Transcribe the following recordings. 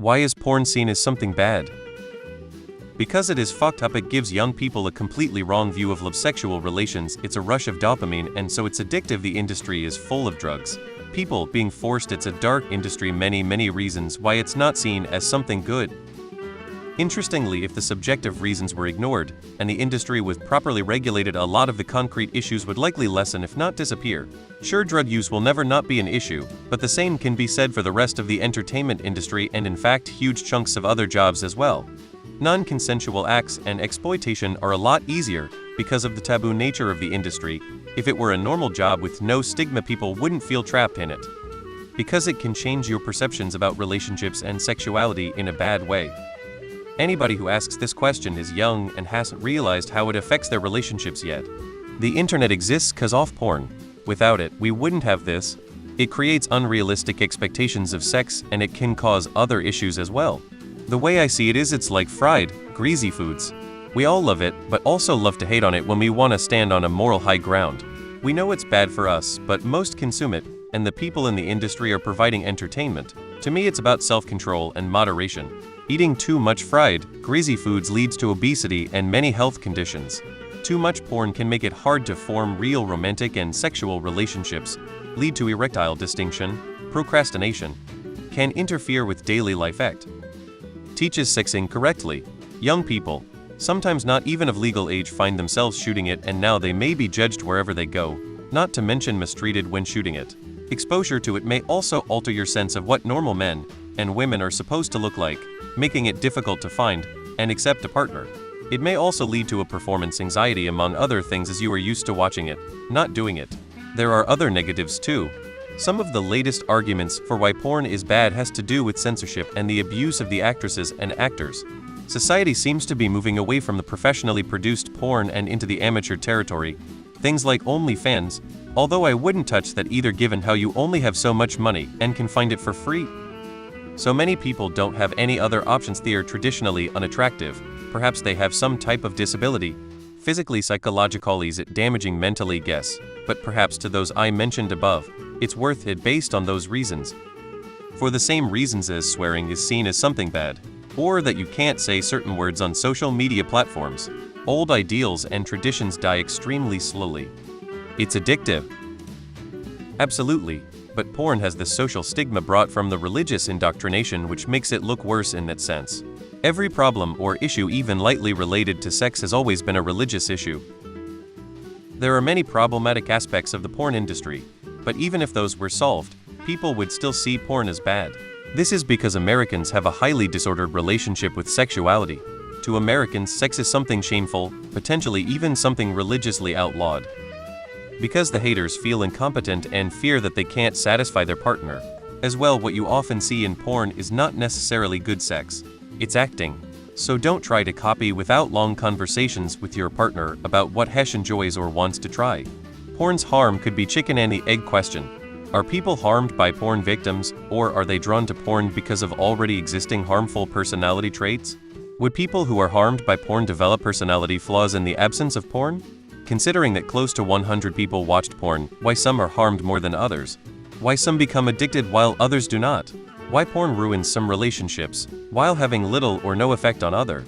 Why is porn seen as something bad? Because it is fucked up. It gives young people a completely wrong view of love, sexual relations. It's a rush of dopamine, and so it's addictive. The industry is full of drugs. People being forced. It's a dark industry. Many reasons why it's not seen as something good. Interestingly, if the subjective reasons were ignored, and the industry was properly regulated, a lot of the concrete issues would likely lessen if not disappear. Sure, drug use will never not be an issue, but the same can be said for the rest of the entertainment industry and in fact huge chunks of other jobs as well. Non-consensual acts and exploitation are a lot easier because of the taboo nature of the industry. If it were a normal job with no stigma, people wouldn't feel trapped in it. Because it can change your perceptions about relationships and sexuality in a bad way. Anybody who asks this question is young and hasn't realized how it affects their relationships yet. The internet exists because of porn. Without it, we wouldn't have this. It creates unrealistic expectations of sex, and it can cause other issues as well. The way I see it is, it's like fried, greasy foods. We all love it, but also love to hate on it when we want to stand on a moral high ground. We know it's bad for us, but most consume it, and the people in the industry are providing entertainment. To me, it's about self-control and moderation. Eating too much fried, greasy foods leads to obesity and many health conditions. Too much porn can make it hard to form real romantic and sexual relationships, lead to erectile dysfunction, procrastination, can interfere with daily life act. Teaches sexing correctly. Young people, sometimes not even of legal age, find themselves shooting it, and now they may be judged wherever they go, not to mention mistreated when shooting it. Exposure to it may also alter your sense of what normal men and women are supposed to look like, making it difficult to find and accept a partner. It may also lead to a performance anxiety among other things, as you are used to watching it, not doing it. There are other negatives too. Some of the latest arguments for why porn is bad has to do with censorship and the abuse of the actresses and actors. Society seems to be moving away from the professionally produced porn and into the amateur territory. Things like OnlyFans, although I wouldn't touch that either, given how you only have so much money and can find it for free. So many people don't have any other options. They are traditionally unattractive. Perhaps they have some type of disability. Physically, psychologically, is it damaging mentally? Guess. But perhaps to those I mentioned above, it's worth it based on those reasons. For the same reasons as swearing is seen as something bad, or that you can't say certain words on social media platforms. Old ideals and traditions die extremely slowly. It's addictive. Absolutely. But porn has the social stigma brought from the religious indoctrination, which makes it look worse in that sense. Every problem or issue even lightly related to sex has always been a religious issue. There are many problematic aspects of the porn industry, but even if those were solved, people would still see porn as bad. This is because Americans have a highly disordered relationship with sexuality. To Americans, sex is something shameful, potentially even something religiously outlawed. Because the haters feel incompetent and fear that they can't satisfy their partner. As well, what you often see in porn is not necessarily good sex. It's acting. So don't try to copy without long conversations with your partner about what Hesh enjoys or wants to try. Porn's harm could be chicken and the egg question. Are people harmed by porn victims, or are they drawn to porn because of already existing harmful personality traits? Would people who are harmed by porn develop personality flaws in the absence of porn? Considering that close to 100 people watched porn, why some are harmed more than others? Why some become addicted while others do not? Why porn ruins some relationships, while having little or no effect on other?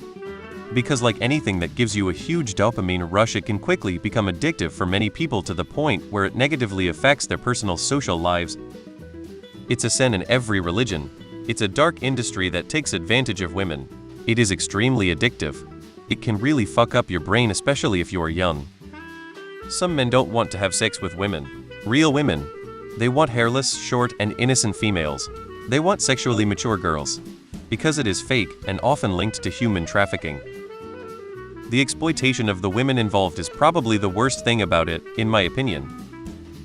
Because like anything that gives you a huge dopamine rush, it can quickly become addictive for many people to the point where it negatively affects their personal social lives. It's a sin in every religion. It's a dark industry that takes advantage of women. It is extremely addictive. It can really fuck up your brain, especially if you are young. Some men don't want to have sex with women. Real women. They want hairless, short, and innocent females. They want sexually mature girls. Because it is fake and often linked to human trafficking. The exploitation of the women involved is probably the worst thing about it, in my opinion.